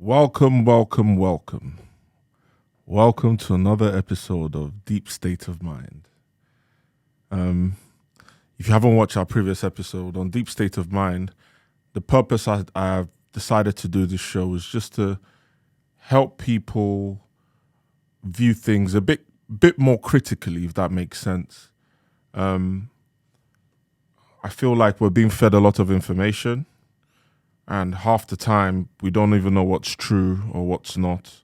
Welcome, welcome, welcome. Welcome to another episode of Deep State of Mind. If you haven't watched our previous episode on Deep State of Mind, the purpose I've decided to do this show is just to help people view things a bit more critically, if that makes sense. I feel like we're being fed a lot of information, and half the time we don't even know what's true or what's not.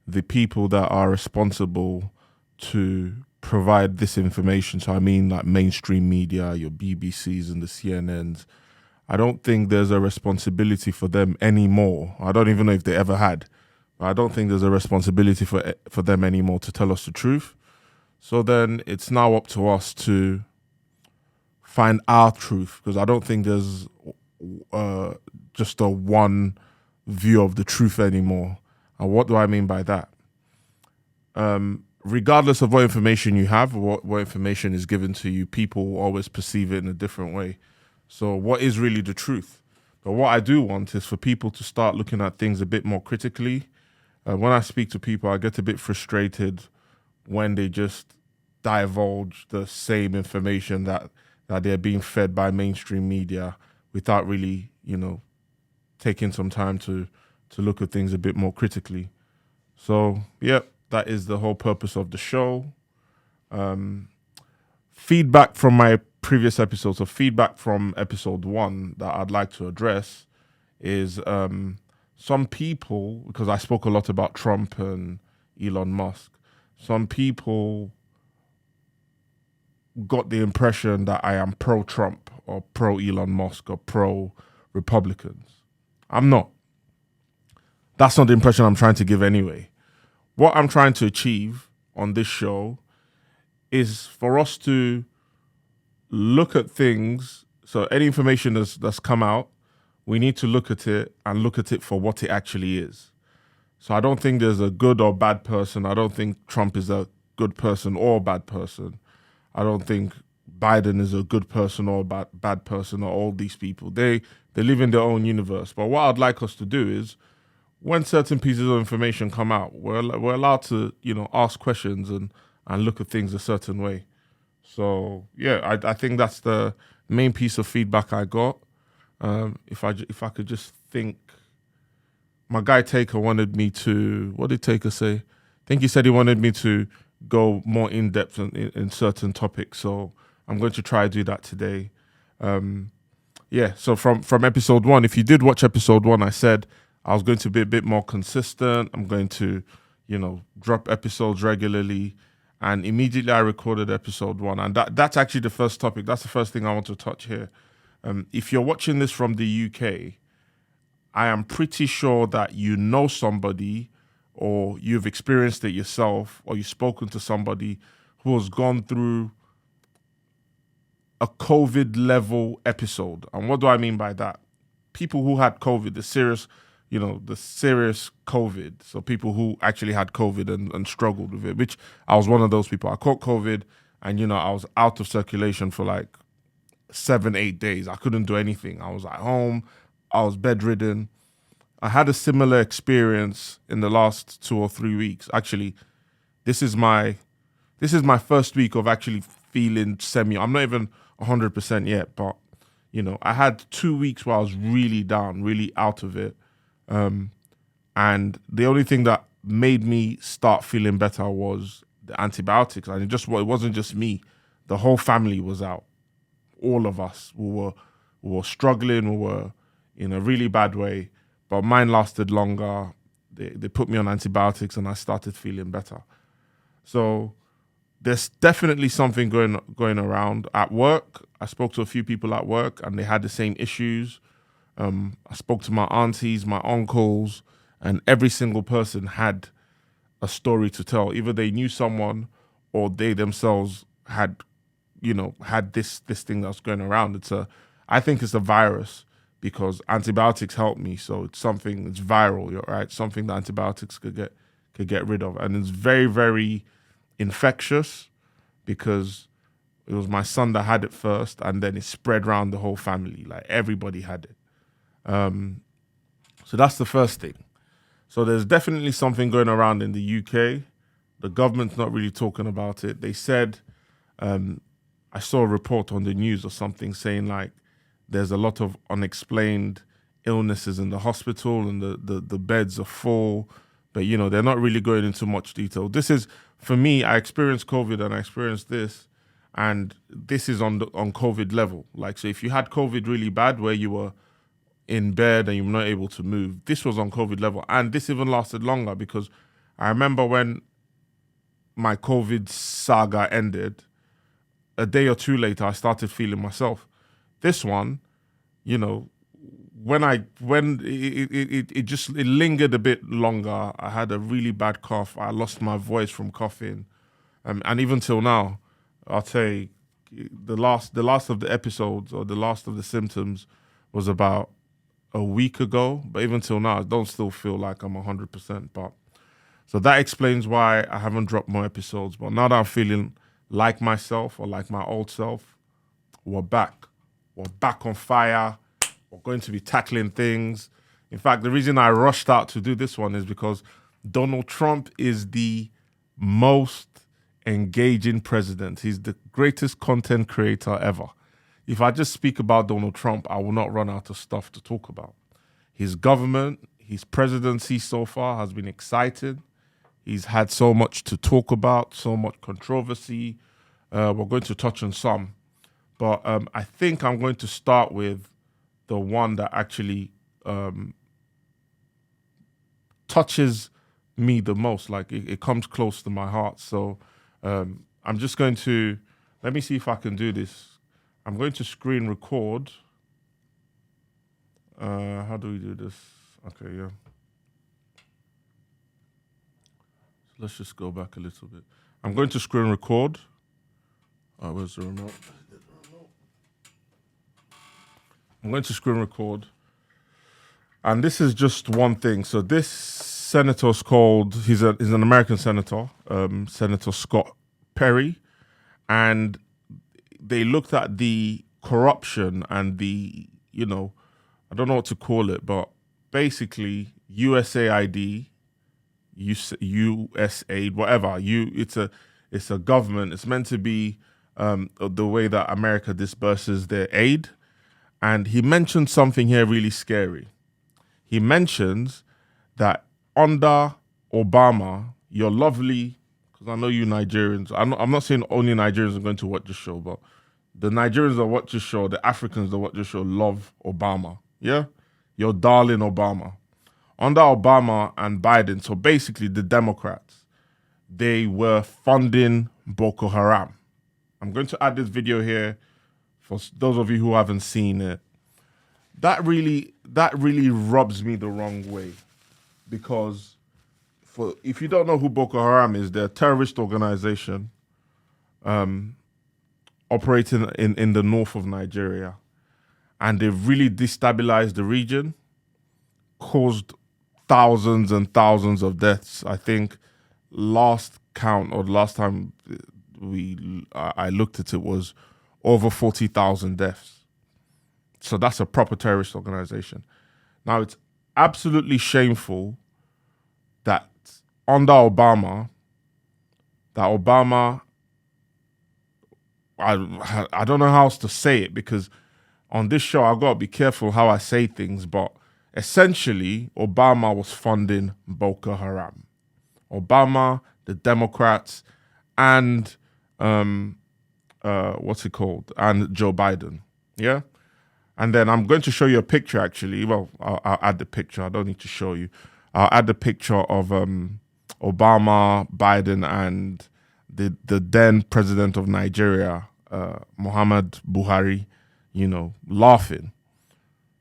The people that are responsible to provide this information, so I mean like mainstream media, your BBCs and the CNNs, I don't think there's a responsibility for them anymore. I don't even know if they ever had, but I don't think there's a responsibility for them anymore to tell us the truth. So then it's now up to us to find our truth, because I don't think there's just a one view of the truth anymore. And what do I mean by that? Regardless of what information you have, or what information is given to you, people will always perceive it in a different way. So what is really the truth? But what I do want is for people to start looking at things a bit more critically. When I speak to people, I get a bit frustrated when they just divulge the same information that they're being fed by mainstream media without really, taking some time to look at things a bit more critically. So, that is the whole purpose of the show. Feedback from my previous episodes, or feedback from episode 1 that I'd like to address is some people, because I spoke a lot about Trump and Elon Musk, some people got the impression that I am pro-Trump or pro-Elon Musk or pro-Republicans. I'm not. That's not the impression I'm trying to give anyway. What I'm trying to achieve on this show is for us to look at things. So any information that's come out, we need to look at it and look at it for what it actually is. So I don't think there's a good or bad person. I don't think Trump is a good person or a bad person. I don't think Biden is a good person or a bad person, or all these people. They live in their own universe. But what I'd like us to do is, when certain pieces of information come out, we're allowed to, ask questions and look at things a certain way. So I think that's the main piece of feedback I got. If I could just think, my guy Taker wanted me to. What did Taker say? I think he said he wanted me to go more in depth in certain topics. So I'm going to try to do that today. So from episode 1, if you did watch episode 1, I said I was going to be a bit more consistent. I'm going to, drop episodes regularly. And immediately I recorded episode 1. And that's actually the first topic. That's the first thing I want to touch here. If you're watching this from the UK, I am pretty sure that you know somebody, or you've experienced it yourself, or you've spoken to somebody who has gone through a COVID level episode. And what do I mean by that? People who had COVID, the serious COVID. So people who actually had COVID and struggled with it, which I was one of those people. I caught COVID and, I was out of circulation for like 7-8 days. I couldn't do anything. I was at home. I was bedridden. I had a similar experience in the last 2 or 3 weeks. Actually, this is my first week of actually feeling I'm not even 100% yet, but I had 2 weeks where I was really down, really out of it. And the only thing that made me start feeling better was the antibiotics. And it wasn't just me. The whole family was out. All of us we were struggling. We were in a really bad way. But mine lasted longer. They put me on antibiotics and I started feeling better. So there's definitely something going around at work. I spoke to a few people at work and they had the same issues. I spoke to my aunties, my uncles, and every single person had a story to tell. Either they knew someone or they themselves had this thing that's going around. I think it's a virus, because antibiotics help me. So it's something that's viral, right? Something that antibiotics could get rid of. And it's very, very infectious, because it was my son that had it first, and then it spread around the whole family. Like everybody had it. So that's the first thing. So there's definitely something going around in the UK. The government's not really talking about it. They said, I saw a report on the news or something saying like there's a lot of unexplained illnesses in the hospital and the beds are full. But, they're not really going into much detail. This is, for me, I experienced COVID and I experienced this. And this is on COVID level. Like, so if you had COVID really bad where you were in bed and you were not able to move, this was on COVID level. And this even lasted longer because I remember when my COVID saga ended, a day or two later, I started feeling myself. This one, when it lingered a bit longer. I had a really bad cough. I lost my voice from coughing. And even till now, I'll say the last of the episodes or the last of the symptoms was about a week ago. But even till now, I don't still feel like I'm 100%. But so that explains why I haven't dropped more episodes. But now that I'm feeling like myself or like my old self, we're back. We're back on fire. We're going to be tackling things. In fact, the reason I rushed out to do this one is because Donald Trump is the most engaging president. He's the greatest content creator ever. If I just speak about Donald Trump, I will not run out of stuff to talk about. His government, his presidency so far has been exciting. He's had so much to talk about, so much controversy. We're going to touch on some. But I think I'm going to start with the one that actually touches me the most. Like it comes close to my heart. So I'm just going to, let me see if I can do this. I'm going to screen record. How do we do this? Okay, yeah. So let's just go back a little bit. I'm going to screen record. Where's the remote? I'm going to screen record. And this is just one thing. So this senator's called, he's an American senator, Senator Scott Perry. And they looked at the corruption and the, I don't know what to call it, but basically USAID, USAID, whatever. It's a government. It's meant to be the way that America disperses their aid. And he mentioned something here really scary. He mentions that under Obama, your lovely, because I know you Nigerians, I'm not saying only Nigerians are going to watch this show, but the Nigerians that watch this show, the Africans that watch this show love Obama. Yeah? Your darling Obama. Under Obama and Biden, so basically the Democrats, they were funding Boko Haram. I'm going to add this video here for those of you who haven't seen it. That really rubs me the wrong way, because if you don't know who Boko Haram is, they're a terrorist organization operating in the north of Nigeria, and they've really destabilized the region, caused thousands and thousands of deaths. I think last count or last time I looked at it was over 40,000 deaths. So that's a proper terrorist organization. Now, it's absolutely shameful that under Obama, I don't know how else to say it, because on this show, I've got to be careful how I say things, but essentially, Obama was funding Boko Haram. Obama, the Democrats, and and Joe Biden. Yeah? And then I'm going to show you a picture, actually. Well, I'll add the picture. I don't need to show you. I'll add the picture of Obama, Biden, and the then president of Nigeria, Muhammad Buhari, laughing.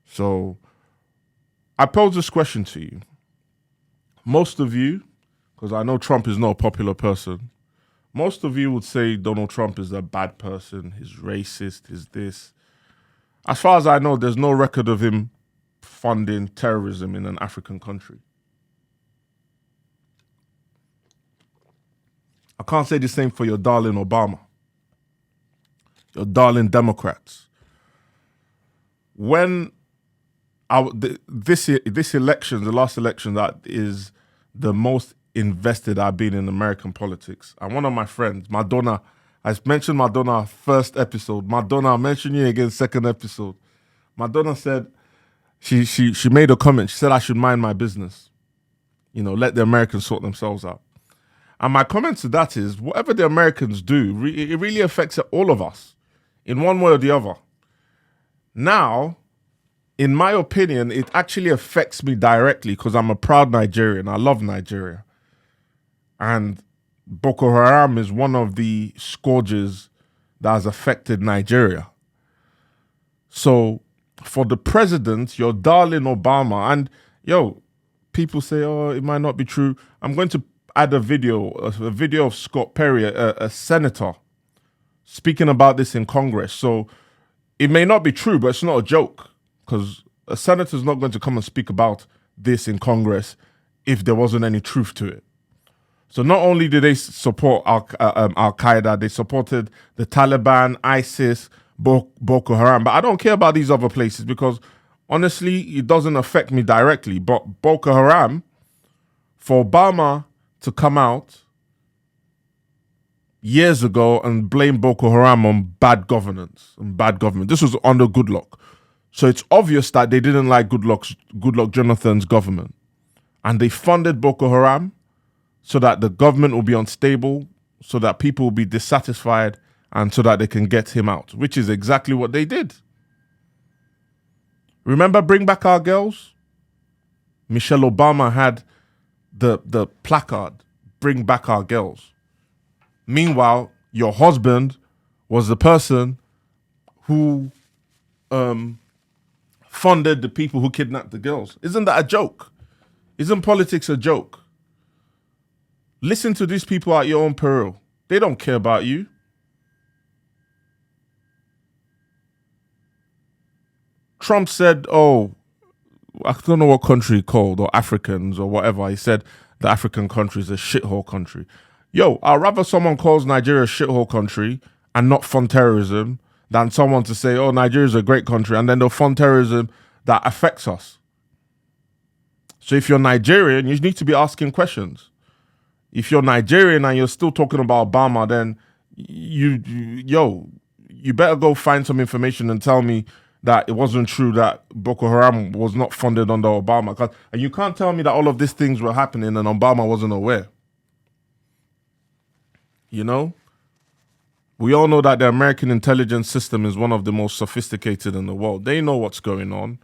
So I pose this question to you. Most of you, because I know Trump is not a popular person, most of you would say Donald Trump is a bad person, he's racist, he's this. As far as I know, there's no record of him funding terrorism in an African country. I can't say the same for your darling Obama, your darling Democrats. When This election, the last election, that is the most invested I've been in American politics. And one of my friends, Madonna, I mentioned Madonna first episode. Madonna, I'll mention you again second episode. Madonna said she made a comment. She said I should mind my business. Let the Americans sort themselves out. And my comment to that is, whatever the Americans do, it really affects all of us in one way or the other. Now, in my opinion, it actually affects me directly because I'm a proud Nigerian. I love Nigeria. And Boko Haram is one of the scourges that has affected Nigeria. So for the president, your darling Obama, and people say, oh, it might not be true. I'm going to add a video of Scott Perry, a senator, speaking about this in Congress. So it may not be true, but it's not a joke, because a senator's not going to come and speak about this in Congress if there wasn't any truth to it. So not only did they support Al-Qaeda, they supported the Taliban, ISIS, Boko Haram. But I don't care about these other places because, honestly, it doesn't affect me directly. But Boko Haram, for Obama to come out years ago and blame Boko Haram on bad governance and bad government. This was under Goodluck. So it's obvious that they didn't like Goodluck Jonathan's government. And they funded Boko Haram so that the government will be unstable, so that people will be dissatisfied, and so that they can get him out, which is exactly what they did. Remember Bring Back Our Girls? Michelle Obama had the placard, Bring Back Our Girls. Meanwhile, your husband was the person who funded the people who kidnapped the girls. Isn't that a joke? Isn't politics a joke? Listen to these people at your own peril. They don't care about you. Trump said, I don't know what country he called, or Africans or whatever. He said the African country is a shithole country. I'd rather someone calls Nigeria a shithole country and not fund terrorism than someone to say, Nigeria is a great country, and then they'll fund terrorism that affects us. So if you're Nigerian, you need to be asking questions. If you're Nigerian and you're still talking about Obama, then you better go find some information and tell me that it wasn't true that Boko Haram was not funded under Obama. And you can't tell me that all of these things were happening and Obama wasn't aware. We all know that the American intelligence system is one of the most sophisticated in the world. They know what's going on.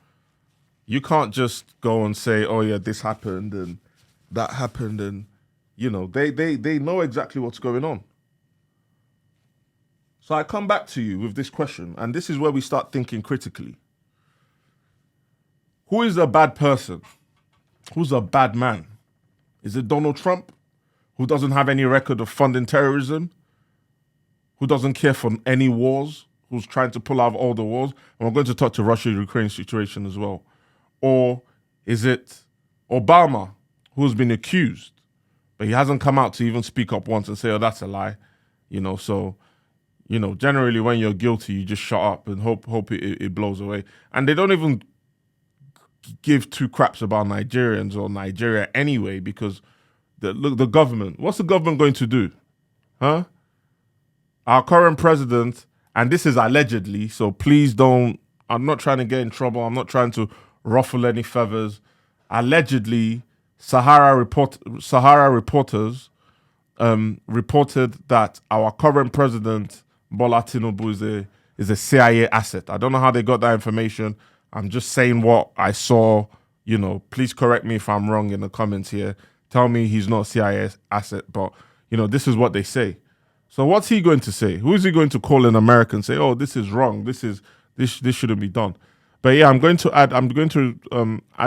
You can't just go and say, this happened and that happened, and they know exactly what's going on. So I come back to you with this question, and this is where we start thinking critically. Who is a bad person? Who's a bad man? Is it Donald Trump, who doesn't have any record of funding terrorism, who doesn't care for any wars, who's trying to pull out of all the wars? And we're going to talk to Russia-Ukraine situation as well. Or is it Obama, who's been accused, but he hasn't come out to even speak up once and say, that's a lie. Generally when you're guilty, you just shut up and hope it blows away. And they don't even give two craps about Nigerians or Nigeria anyway, because the government, what's the government going to do? Huh? Our current president, and this is allegedly, so please don't, I'm not trying to get in trouble. I'm not trying to ruffle any feathers. Allegedly, Sahara reporters reported that our current president, Bola Tinubu, is a CIA asset. I don't know how they got that information. I'm just saying what I saw. Please correct me if I'm wrong in the comments here. Tell me he's not a CIA asset, but this is what they say. So what's he going to say? Who is he going to call in America and say, this is wrong. This shouldn't be done. But yeah, I'm going to add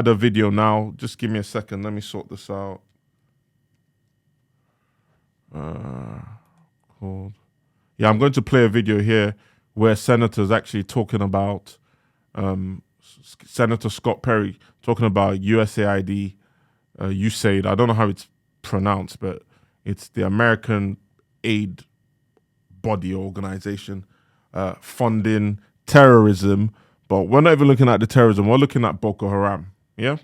a video now. Just give me a second. Let me sort this out. Yeah, I'm going to play a video here where senators actually talking about Senator Scott Perry talking about USAID, USAID. I don't know how it's pronounced, but it's the American aid body organization funding terrorism But we're not even looking at the terrorism. We're looking at Boko Haram. Yeah.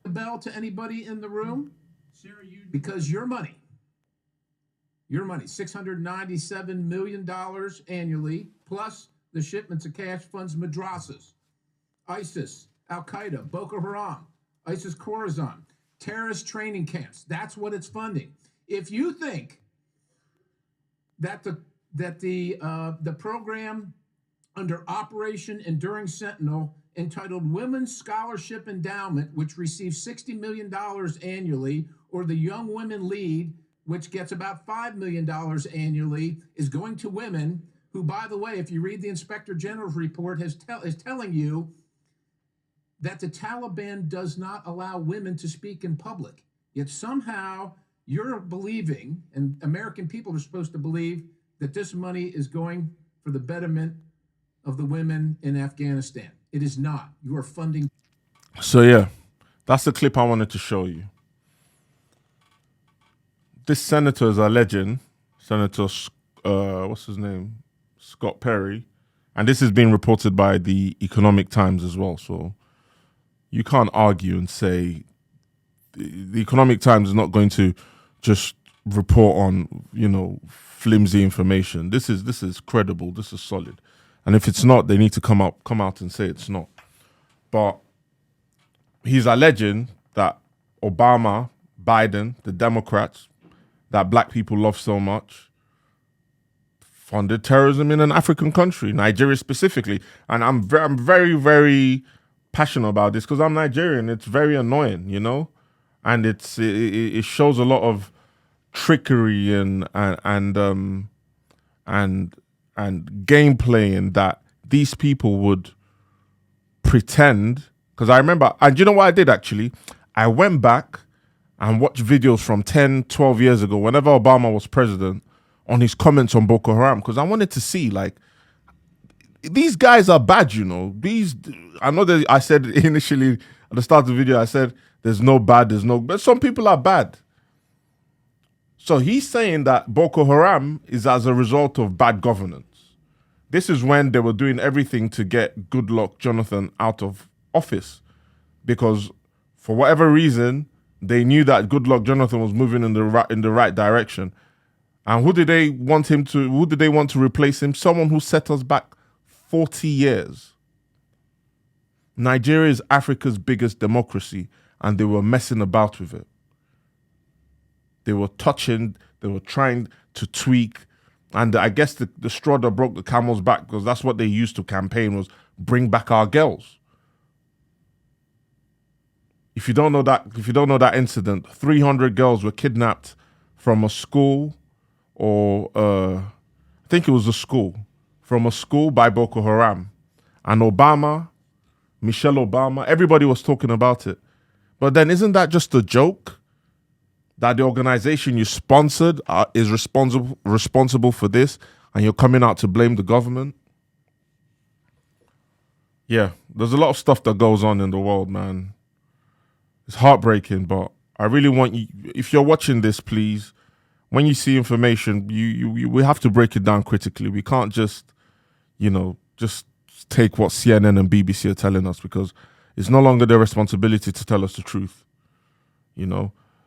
A bell to anybody in the room? Because your money, $697 million annually, plus the shipments of cash funds madrasas, ISIS, Al-Qaeda, Boko Haram, ISIS Khorasan, terrorist training camps. That's what it's funding. If you think that the program under Operation Enduring Sentinel entitled Women's Scholarship Endowment, which receives $60 million annually, or the Young Women Lead, which gets about $5 million annually, is going to women who, by the way, if you read the Inspector General's report, is telling you that the Taliban does not allow women to speak in public. Yet somehow you're believing, and American people are supposed to believe, that this money is going for the betterment of the women in Afghanistan. It is not. You are funding. So yeah, that's the clip I wanted to show you. This senator is alleging, Senator, what's his name? Scott Perry. And this is being reported by the Economic Times as well. So you can't argue and say the Economic Times is not going to just report on, flimsy information. This is credible. This is solid. And if it's not, they need to come out and say it's not. But he's alleging that Obama, Biden, the Democrats, that black people love so much, funded terrorism in an African country, Nigeria specifically. And I'm very, very passionate about this because I'm Nigerian. It's very annoying, and it shows a lot of trickery and game playing that these people would pretend. Because I remember, and you know what I did actually? I went back and watched videos from 10, 12 years ago, whenever Obama was president, on his comments on Boko Haram, because I wanted to see, these guys are bad, I know that I said initially at the start of the video, I said there's no bad, but some people are bad. So he's saying that Boko Haram is as a result of bad governance. This is when they were doing everything to get Goodluck Jonathan out of office, because for whatever reason, they knew that Goodluck Jonathan was moving in the right direction. And who did they want to replace him? Someone who set us back 40 years. Nigeria is Africa's biggest democracy, and they were messing about with it. They were touching, they were trying to tweak. And I guess the straw that broke the camel's back, because that's what they used to campaign, was bring back our girls. If you don't know that incident, 300 girls were kidnapped from a school, or I think it was a school, from a school by Boko Haram. And Michelle Obama, everybody was talking about it. But then isn't that just a joke? That the organization you sponsored is responsible for this, and you're coming out to blame the government? Yeah, there's a lot of stuff that goes on in the world, man. It's heartbreaking, but I really want you, if you're watching this, please, when you see information, we have to break it down critically. We can't just take what CNN and BBC are telling us, because it's no longer their responsibility to tell us the truth.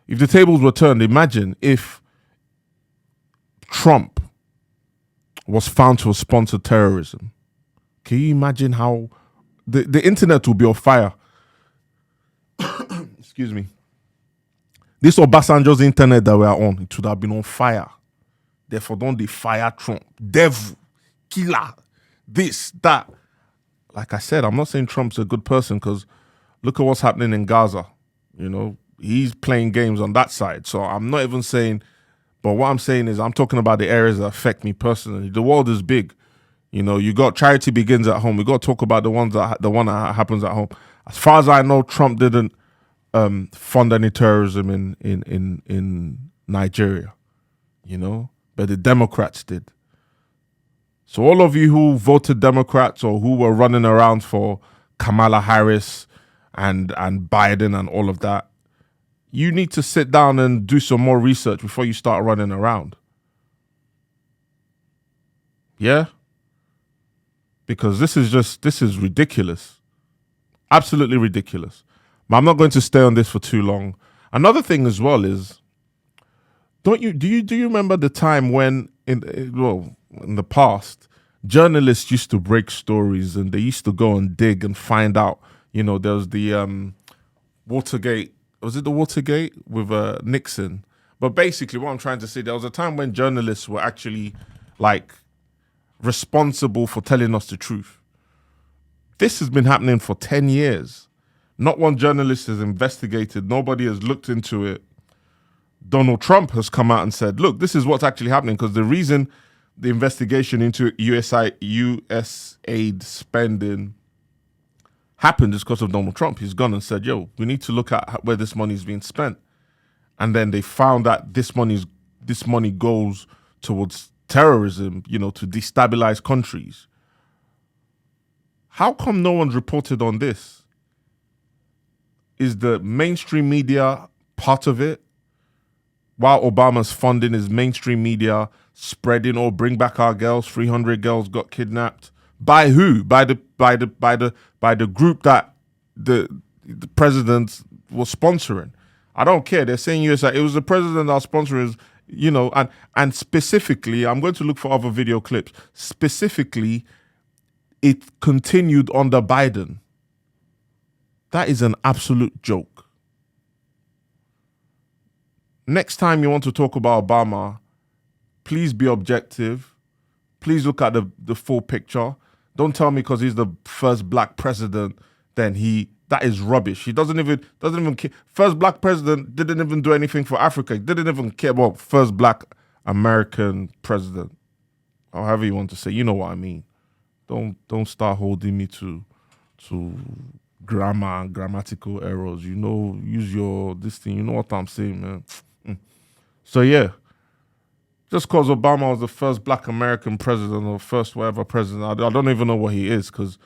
If the tables were turned, imagine if Trump was found to have sponsored terrorism. Can you imagine how the internet will be on fire? Excuse me. This Obasanjo's internet that we are on, it would have been on fire. Therefore, don't they fire Trump? Devil, killer, this, that. Like I said, I'm not saying Trump's a good person, because look at what's happening in Gaza. He's playing games on that side. So I'm not even saying, but what I'm saying is I'm talking about the areas that affect me personally. The world is big. You got charity begins at home. We got to talk about the one that happens at home. As far as I know, Trump didn't fund any terrorism in Nigeria, but the Democrats did. So all of you who voted Democrats or who were running around for Kamala Harris and Biden and all of that, you need to sit down and do some more research before you start running around. Yeah? because this is ridiculous. Absolutely ridiculous. But I'm not going to stay on this for too long. Another thing as well is, do you remember the time when in the past, journalists used to break stories and they used to go and dig and find out. There was the Watergate. Was it the Watergate with Nixon? But basically, what I'm trying to say, there was a time when journalists were actually like responsible for telling us the truth. This has been happening for 10 years. Not one journalist has investigated. Nobody has looked into it. Donald Trump has come out and said, look, this is what's actually happening, because the reason the investigation into US aid spending happened is because of Donald Trump. He's gone and said, yo, we need to look at where this money is being spent. And then they found that this money goes towards terrorism, to destabilize countries. How come no one's reported on this? Is the mainstream media part of it? While Obama's funding his mainstream media, spreading, or bring back our girls, 300 girls got kidnapped. By who? By the group that the president was sponsoring. I don't care. They're saying USA. It was the president that was sponsoring, and specifically, I'm going to look for other video clips. Specifically, it continued under Biden. That is an absolute joke. Next time you want to talk about Obama, please be objective. Please look at the full picture. Don't tell me because he's the first black president, then that is rubbish. He doesn't even care. First black president didn't even do anything for Africa. He didn't even care about first black American president. Or however you want to say, you know what I mean. Don't start holding me to grammar and grammatical errors. Use this thing. You know what I'm saying, man. So yeah, just because Obama was the first black American president or first whatever president, I don't even know what he is, because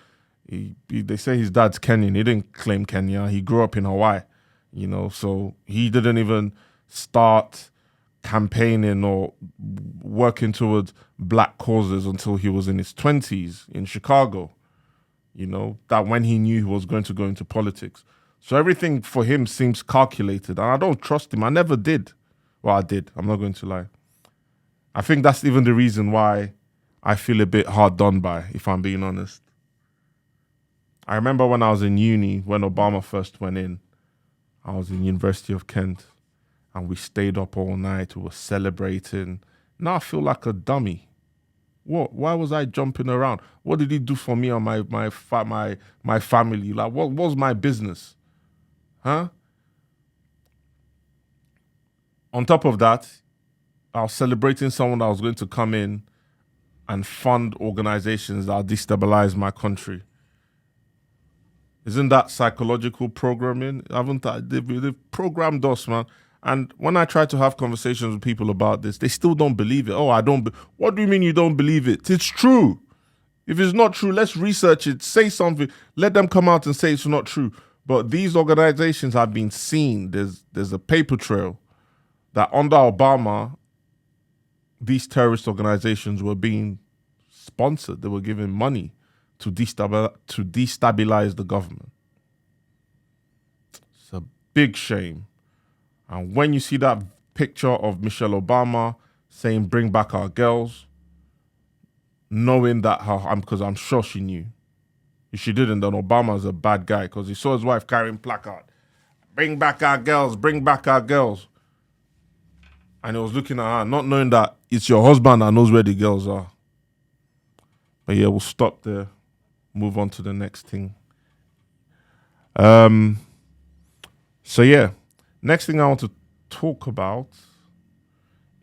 they say his dad's Kenyan. He didn't claim Kenya. He grew up in Hawaii, so he didn't even start campaigning or working towards black causes until he was in his 20s in Chicago, that when he knew he was going to go into politics. So everything for him seems calculated, and I don't trust him. I never did. Well, I did. I'm not going to lie. I think that's even the reason why I feel a bit hard done by, if I'm being honest. I remember when I was in uni, when Obama first went in, I was in University of Kent, and we stayed up all night. We were celebrating. Now I feel like a dummy. What? Why was I jumping around? What did he do for me or my family? Like, what was my business? Huh? On top of that, I was celebrating someone that was going to come in and fund organizations that destabilize my country. Isn't that psychological programming? They've programmed us, man. And when I try to have conversations with people about this, they still don't believe it. Oh, what do you mean you don't believe it? It's true. If it's not true, let's research it. Say something. Let them come out and say it's not true. But these organizations have been seen. There's a paper trail that under Obama, these terrorist organizations were being sponsored. They were given money to destabilize the government. It's a big shame. And when you see that picture of Michelle Obama saying, bring back our girls, knowing that because I'm sure she knew. If she didn't, then Obama's a bad guy, because he saw his wife carrying placard. Bring back our girls, bring back our girls. And he was looking at her, not knowing that it's your husband that knows where the girls are. But yeah, we'll stop there. Move on to the next thing. So yeah, next thing I want to talk about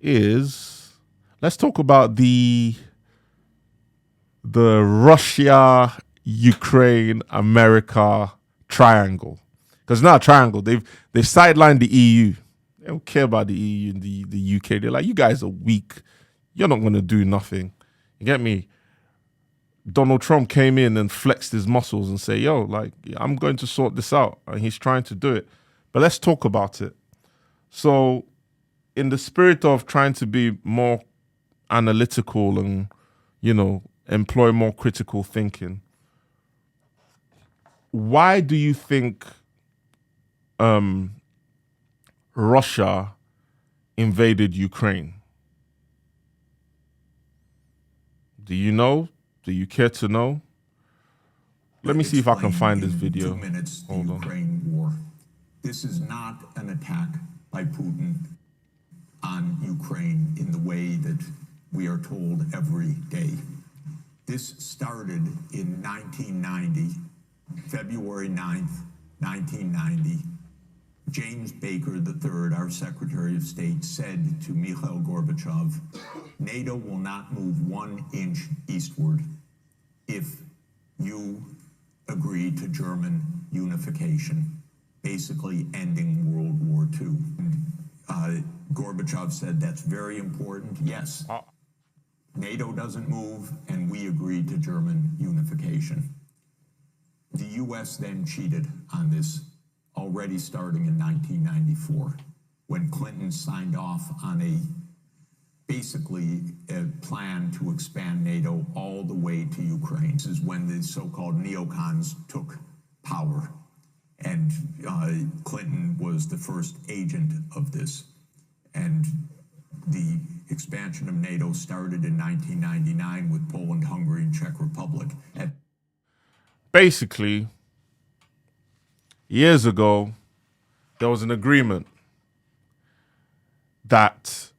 is, let's talk about the Russia, Ukraine, America triangle. Because it's not a triangle. They've sidelined the EU. They don't care about the EU and the UK. They're like, you guys are weak. You're not going to do nothing. You get me? Donald Trump came in and flexed his muscles and say, yo, like, I'm going to sort this out. And he's trying to do it. But let's talk about it. So in the spirit of trying to be more analytical and, employ more critical thinking. Why do you think Russia invaded Ukraine? Do you know? Do you care to know? Let me see if I can find this video. 2 minutes, Hold the on. Ukraine war. This is not an attack by Putin on Ukraine in the way that we are told every day. This started in 1990, February 9th, 1990. James Baker III, our Secretary of State, said to Mikhail Gorbachev, NATO will not move 1 inch eastward if you agree to German unification, basically ending World War II. Gorbachev said that's very important. Yes, NATO doesn't move, and we agreed to German unification. The U.S. then cheated on this, already starting in 1994, when Clinton signed off on basically a plan to expand NATO all the way to Ukraine. This is when the so-called neocons took power, and Clinton was the first agent of this. And the expansion of NATO started in 1999 with Poland, Hungary, and Czech Republic. Basically, years ago, there was an agreement that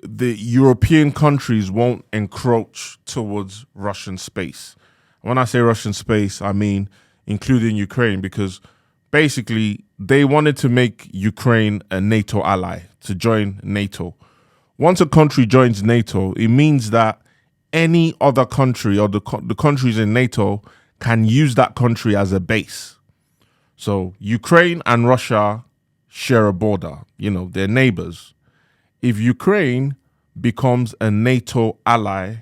the European countries won't encroach towards Russian space. When I say Russian space, I mean including Ukraine, because basically they wanted to make Ukraine a NATO ally, to join NATO. Once a country joins NATO, it means that any other country or the countries in NATO can use that country as a base. So Ukraine and Russia share a border, they're neighbors. If Ukraine becomes a NATO ally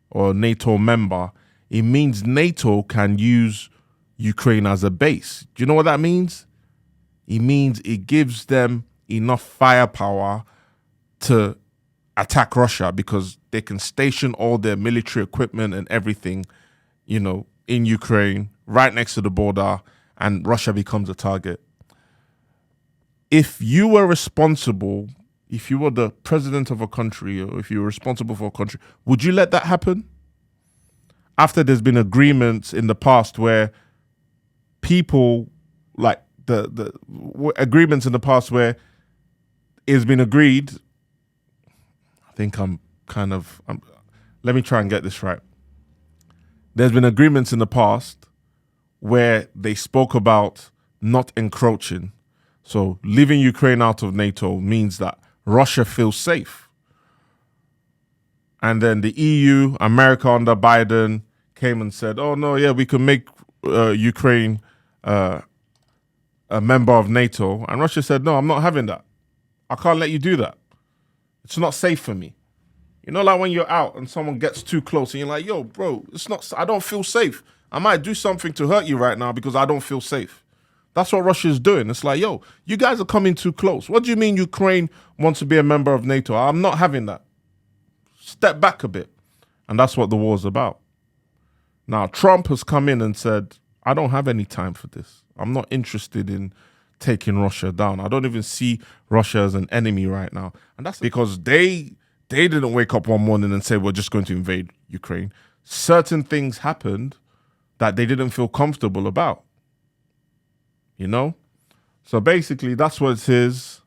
or a NATO member, it means NATO can use Ukraine as a base. Do you know what that means? It means it gives them enough firepower to attack Russia, because they can station all their military equipment and everything, in Ukraine, right next to the border, and Russia becomes a target. If you were responsible, if you were the president of a country, or if you were responsible for a country, would you let that happen? After there's been agreements in the past where people, like the agreements in the past where it's been agreed, I think let me try and get this right. There's been agreements in the past where they spoke about not encroaching. So leaving Ukraine out of NATO means that Russia feels safe. And then the EU, America under Biden, came and said, oh no, yeah, we can make Ukraine a member of NATO. And Russia said, no, I'm not having that. I can't let you do that. It's not safe for me. Like when you're out and someone gets too close and you're like, yo, bro, I don't feel safe. I might do something to hurt you right now because I don't feel safe. That's what Russia's doing. It's like, yo, you guys are coming too close. What do you mean Ukraine wants to be a member of NATO? I'm not having that. Step back a bit. And that's what the war's about. Now, Trump has come in and said, I don't have any time for this. I'm not interested in taking Russia down. I don't even see Russia as an enemy right now. And that's because they didn't wake up one morning and say, we're just going to invade Ukraine. Certain things happened that they didn't feel comfortable about. So basically, that's what it is.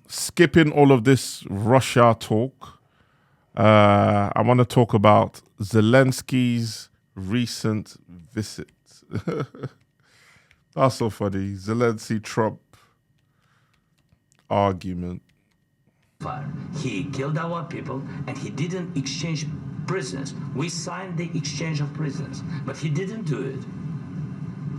Skipping all of this Russia talk, I want to talk about Zelensky's recent visit. That's so funny. Zelensky-Trump argument. He killed our people and he didn't exchange prisoners. We signed the exchange of prisoners, but he didn't do it.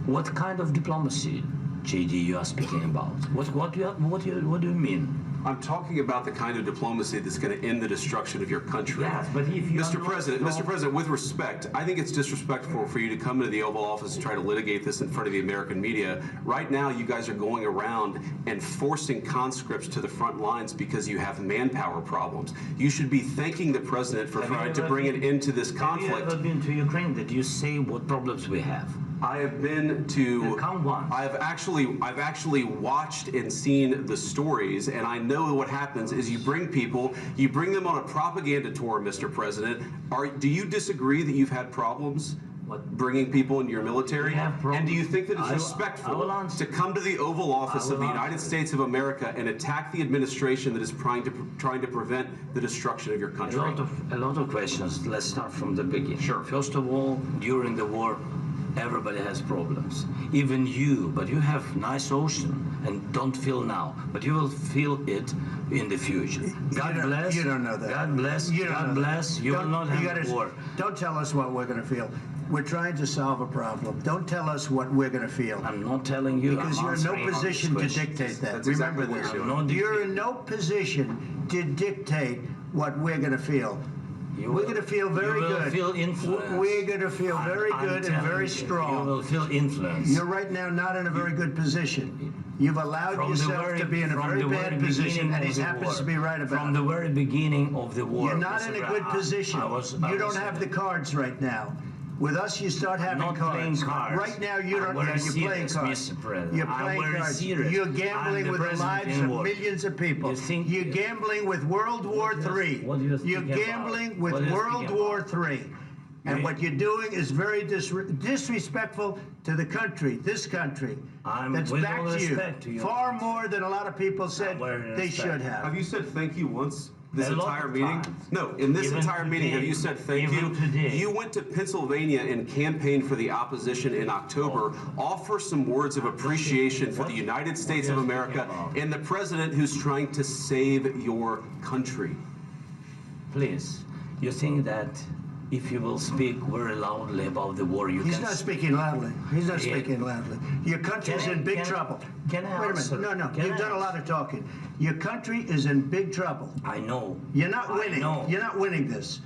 What kind of diplomacy, JD, you are speaking about? What do you mean? I'm talking about the kind of diplomacy that's going to end the destruction of your country. Yes, but if you Mr. President, with respect, I think it's disrespectful for you to come into the Oval Office and try to litigate this in front of the American media. Right now, you guys are going around and forcing conscripts to the front lines because you have manpower problems. You should be thanking the president for trying to bring an end to this conflict. Have you ever been to Ukraine? Did you say what problems we have? I have been to. Come once. I've actually watched and seen the stories, and I know what happens is you bring them on a propaganda tour, Mr. President. Do you disagree that you've had problems bringing people into your military? And do you think that it's respectful to come to the Oval Office of the United States of America and attack the administration that is trying to prevent the destruction of your country? A lot of questions. Let's start from the beginning. Sure. First of all, during the war, everybody has problems, even you, but you have nice ocean and don't feel now, but you will feel it in the future. God bless. You don't know that. God bless. God bless. You will not have war. Don't tell us what we're going to feel. We're trying to solve a problem. Don't tell us what we're going to feel. I'm not telling you. Because you're in no position to dictate that. That's exactly Remember what this. you're doing. You're in no position to dictate what we're going to feel. We're going to feel very good. You will feel influence. We're going to feel very good and very strong. You will feel influence. You're right now not in a very good position. You've allowed yourself to be in a very bad position, and he happens to be right about it. From the very beginning of the war. You're not in a good position. You don't have the cards right now. With us, you start having not cards. Playing cards. Right now, you don't. Yeah, you're playing cards. Mr. President. You're playing cards. Serious. You're gambling with the lives of millions of people. You're gambling with World War III. You're gambling with World War III. And what you're doing is very disrespectful to the country, this country, that's back to you, far more than a lot of people said they should have. Have you said thank you once? This entire meeting? No, in this entire meeting, have you said thank you? You went to Pennsylvania and campaigned for the opposition in October. Offer some words of appreciation for the United States of America and the president who's trying to save your country. Please, you think that if you will speak very loudly about the war, He's not speaking loudly. He's not speaking loudly. Your country's in big trouble. Can I Wait a minute. No. You've done a lot of talking. Your country is in big trouble. I know. You're not winning. You're not winning this.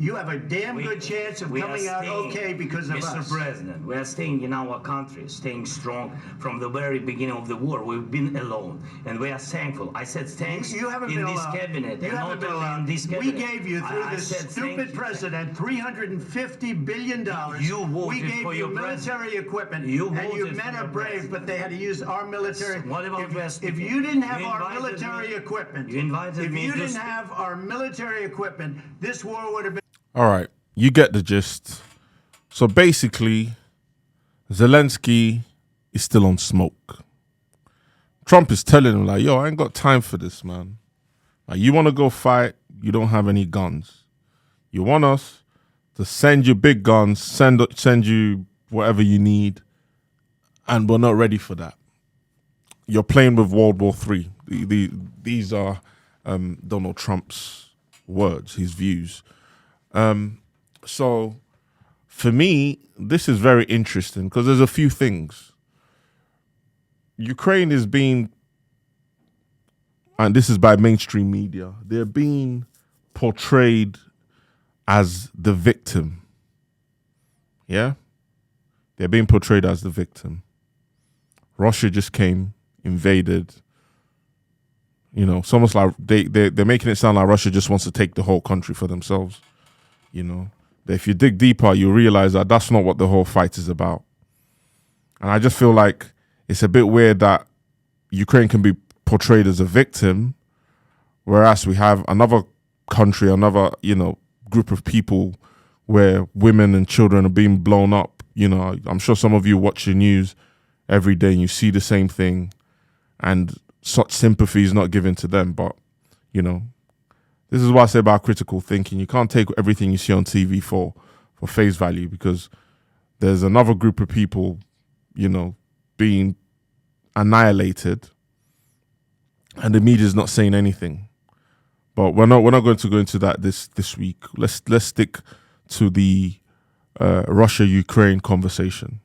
You have a damn good chance of coming out okay because of us. Mr. President, we are staying in our country, staying strong from the very beginning of the war. We've been alone, and we are thankful. I said thanks you haven't in been this allowed. cabinet. You haven't been allowed. In this cabinet. We gave you, through this stupid president, $350 billion. You voted we gave for you your military equipment, you and your men are brave, but they had to use our military. What about if you didn't have our military equipment, if you didn't have our military equipment, this war would have been... All right. You get the gist. So basically, Zelensky is still on smoke. Trump is telling him, like, yo, I ain't got time for this, man. Like, you want to go fight, you don't have any guns. You want us to send you big guns, send you whatever you need, and we're not ready for that. You're playing with World War III. These are Donald Trump's words, his views. So, for me, this is very interesting because there's a few things. Ukraine is being, and this is by mainstream media, they're being portrayed as the victim. Yeah? They're being portrayed as the victim. Russia just came, invaded. You know, it's almost like they're making it sound like Russia just wants to take the whole country for themselves. You know? If you dig deeper, you realize that that's not what the whole fight is about. And I just feel like it's a bit weird that Ukraine can be portrayed as a victim, whereas we have another country, another, group of people where women and children are being blown up. You know, I'm sure some of you watch the news every day and you see the same thing, and such sympathy is not given to them. But, this is what I say about critical thinking. You can't take everything you see on TV for face value, because there's another group of people, being annihilated, and the media's not saying anything. But we're not going to go into that this week. Let's stick to the Russia-Ukraine conversation.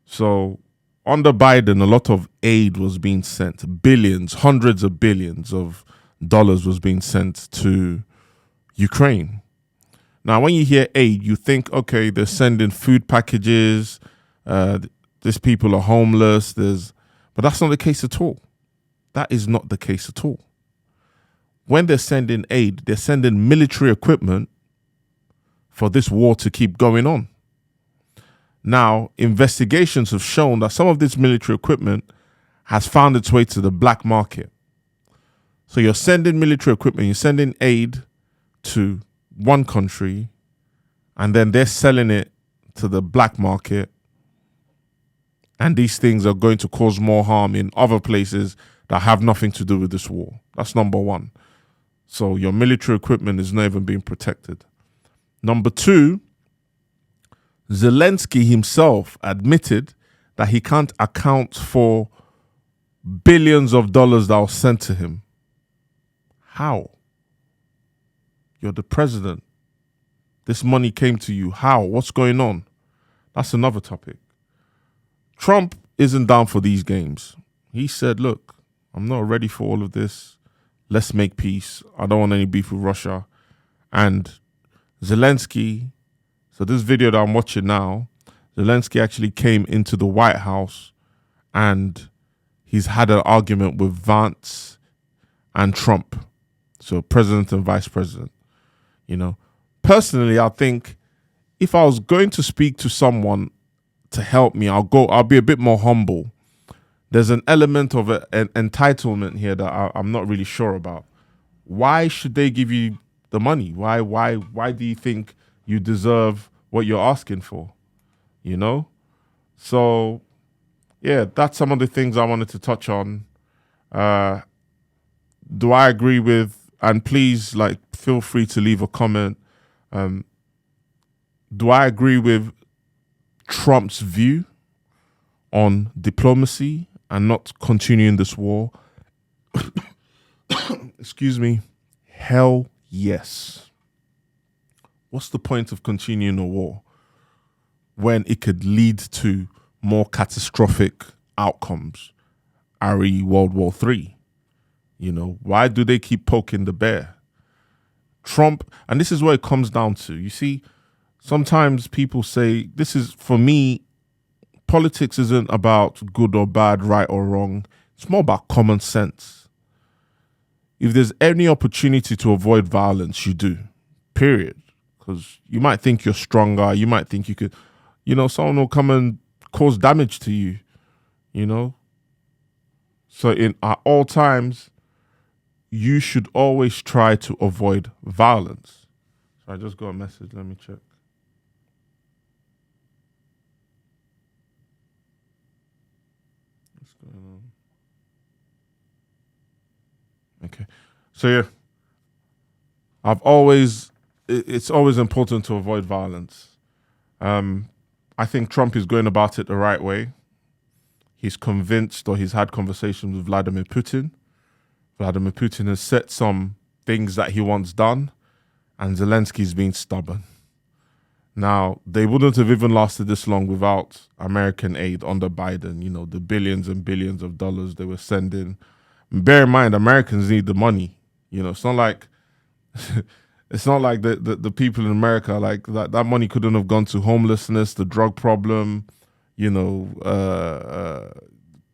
So under Biden, a lot of aid was being sent. Billions, hundreds of billions of dollars was being sent to Ukraine. Now, when you hear aid, you think, okay, they're sending food packages. These people are homeless. But that's not the case at all. That is not the case at all. When they're sending aid, they're sending military equipment for this war to keep going on. Now, investigations have shown that some of this military equipment has found its way to the black market. So you're sending military equipment, you're sending aid to one country, and then they're selling it to the black market. And these things are going to cause more harm in other places that have nothing to do with this war. That's number one. So your military equipment is not even being protected. Number two, Zelensky himself admitted that he can't account for billions of dollars that were sent to him. How? You're the president. This money came to you. How? What's going on? That's another topic. Trump isn't down for these games. He said, look, I'm not ready for all of this. Let's make peace. I don't want any beef with Russia. And Zelensky, so this video that I'm watching now, Zelensky actually came into the White House and he's had an argument with Vance and Trump. So president and vice president. You know, personally, I think if I was going to speak to someone to help me, I'll be a bit more humble. There's an element of an entitlement here that I'm not really sure about. Why should they give you the money? Why do you think you deserve what you're asking for? You know? So, yeah, that's some of the things I wanted to touch on. Do I agree with, and please, feel free to leave a comment. Do I agree with Trump's view on diplomacy and not continuing this war? Excuse me. Hell yes. What's the point of continuing a war when it could lead to more catastrophic outcomes, i.e. World War III? You know, why do they keep poking the bear? Trump, and this is where it comes down to. You see, sometimes people say, this is, for me, politics isn't about good or bad, right or wrong. It's more about common sense. If there's any opportunity to avoid violence, you do, period. Because you might think you're stronger. You might think you could, someone will come and cause damage to you, So at all times, you should always try to avoid violence. So I just got a message. Let me check. What's going on? Okay. So yeah, it's always important to avoid violence. I think Trump is going about it the right way. He's convinced, or he's had conversations with Vladimir Putin. Vladimir Putin has set some things that he wants done, and Zelensky's been stubborn. Now, they wouldn't have even lasted this long without American aid under Biden, the billions and billions of dollars they were sending. And bear in mind, Americans need the money. It's not like the people in America, that money couldn't have gone to homelessness, the drug problem,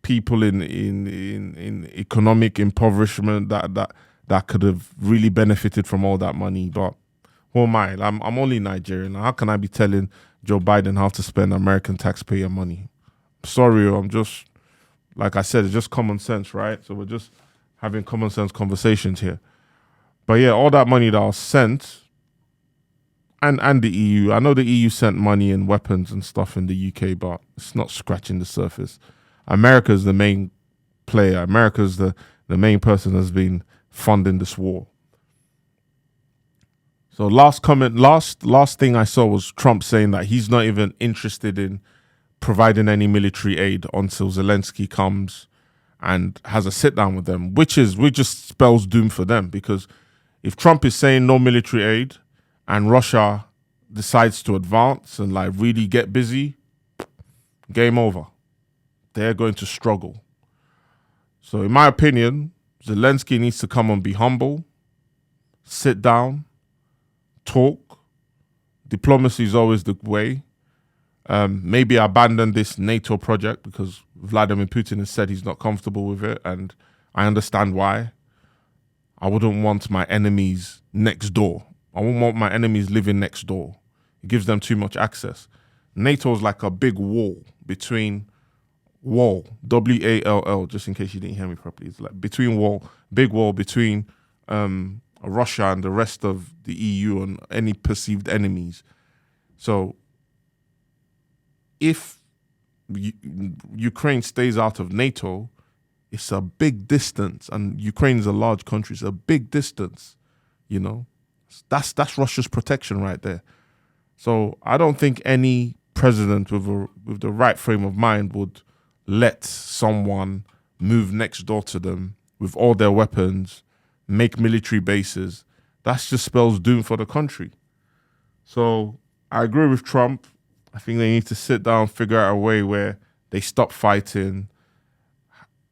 people in economic impoverishment that could have really benefited from all that money. But who am I? I'm only Nigerian. How can I be telling Joe Biden how to spend American taxpayer money? Sorry, I'm just, like I said, it's just common sense, right? So we're just having common sense conversations here. But yeah, all that money that was sent, and the EU, I know the EU sent money and weapons and stuff in the UK, but it's not scratching the surface. America's the main player. America's the main person that's been funding this war. So last thing I saw was Trump saying that he's not even interested in providing any military aid until Zelensky comes and has a sit down with them, which just spells doom for them, because if Trump is saying no military aid and Russia decides to advance and really get busy, game over. they're going to struggle. So in my opinion, Zelensky needs to come and be humble, sit down, talk. Diplomacy is always the way. Maybe abandon this NATO project because Vladimir Putin has said he's not comfortable with it, and I understand why. I wouldn't want my enemies next door. I wouldn't want my enemies living next door. It gives them too much access. NATO is like a big wall between WALL, just in case you didn't hear me properly. It's like big wall between Russia and the rest of the EU and any perceived enemies. So if Ukraine stays out of NATO, it's a big distance, and Ukraine is a large country. It's a big distance, you know. That's Russia's protection right there. So I don't think any president with the right frame of mind would let someone move next door to them with all their weapons, make military bases. That just spells doom for the country. So I agree with Trump. I think they need to sit down, figure out a way where they stop fighting,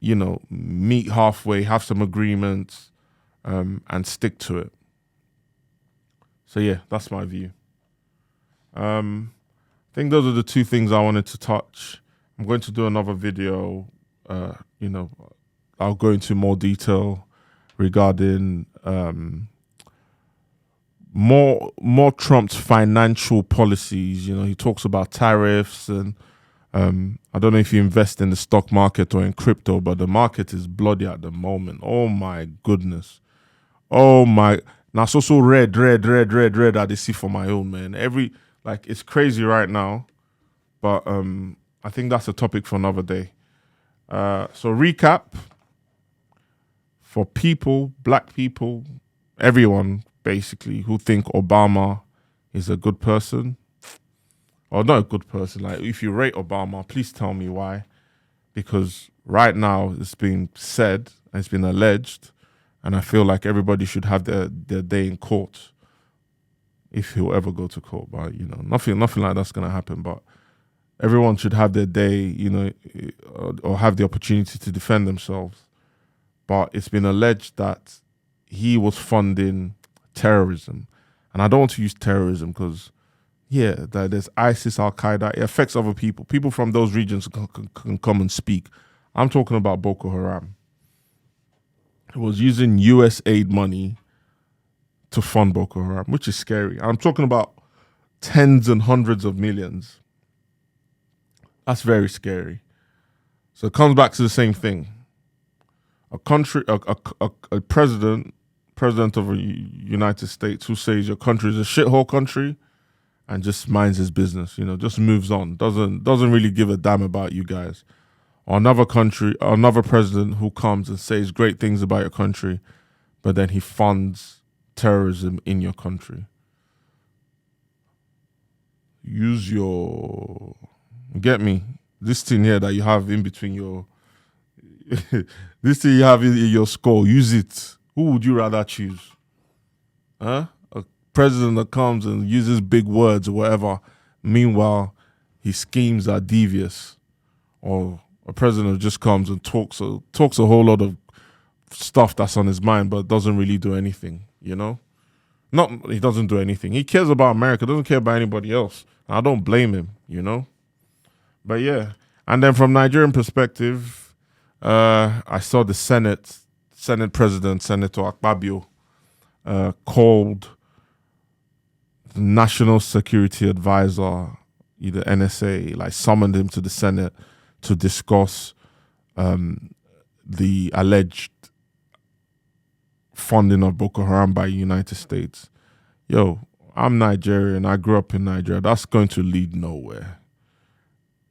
you know, meet halfway, have some agreements, and stick to it. So yeah, that's my view. I think those are the two things I wanted to touch. I'm going to do another video. You know, I'll go into more detail regarding more Trump's financial policies. You know, he talks about tariffs, and I don't know if you invest in the stock market or in crypto, but the market is bloody at the moment. Oh my goodness. Oh my. Now it's also red I see for my own, man. It's crazy right now, but I think that's a topic for another day. So recap, for people, black people, everyone basically who think Obama is a good person, or not a good person, like if you rate Obama, please tell me why. Because right now it's been said, and it's been alleged, and I feel like everybody should have their day in court, if he'll ever go to court. But, you know, nothing like that's going to happen. But everyone should have their day, you know, or have the opportunity to defend themselves. But it's been alleged that he was funding terrorism. And I don't want to use terrorism because, yeah, there's ISIS, Al-Qaeda. It affects other people. People from those regions can come and speak. I'm talking about Boko Haram. He was using US aid money to fund Boko Haram, which is scary. I'm talking about tens and hundreds of millions. That's very scary. So it comes back to the same thing. A country, a president of the United States who says your country is a shithole country and just minds his business, you know, just moves on, doesn't really give a damn about you guys. Or another president who comes and says great things about your country, but then he funds terrorism in your country. Get me? This thing here that you have in between your, this thing you have in your skull, use it. Who would you rather choose? A president that comes and uses big words or whatever, meanwhile his schemes are devious, or a president who just comes and talks a whole lot of stuff that's on his mind but doesn't really do anything, you know? He doesn't do anything. He cares about America, doesn't care about anybody else. I don't blame him, you know? But yeah. And then from Nigerian perspective, I saw the Senate President, Senator Akpabio, called the National Security Advisor, the NSA, like summoned him to the Senate to discuss the alleged funding of Boko Haram by the United States. Yo, I'm Nigerian. I grew up in Nigeria. That's going to lead nowhere.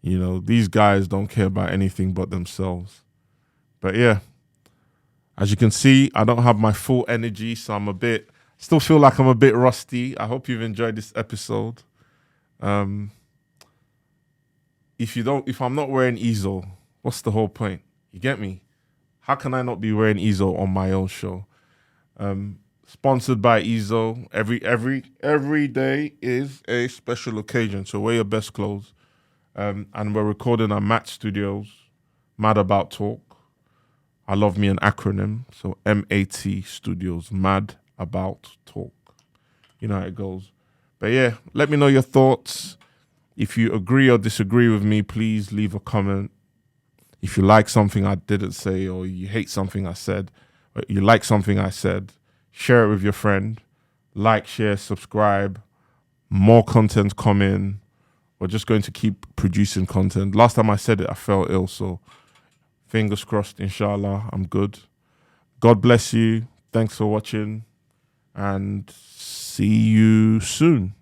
You know, these guys don't care about anything but themselves. But yeah, as you can see, I don't have my full energy, so still feel like I'm a bit rusty. I hope you've enjoyed this episode. If I'm not wearing easel, what's the whole point? You get me? How can I not be wearing easel on my own show? Sponsored by Ezo. Every day is a special occasion, so wear your best clothes. And we're recording at Match Studios. Mad About Talk. I love me an acronym. So MAT Studios, Mad About Talk. You know how it goes. But yeah, let me know your thoughts. If you agree or disagree with me, please leave a comment. If you like something I didn't say, or you hate something I said, or you like something I said, share it with your friend. Like, share, subscribe. More content coming. We're just going to keep producing content. Last time I said it, I fell ill, so fingers crossed, inshallah, I'm good. God bless you. Thanks for watching, and see you soon.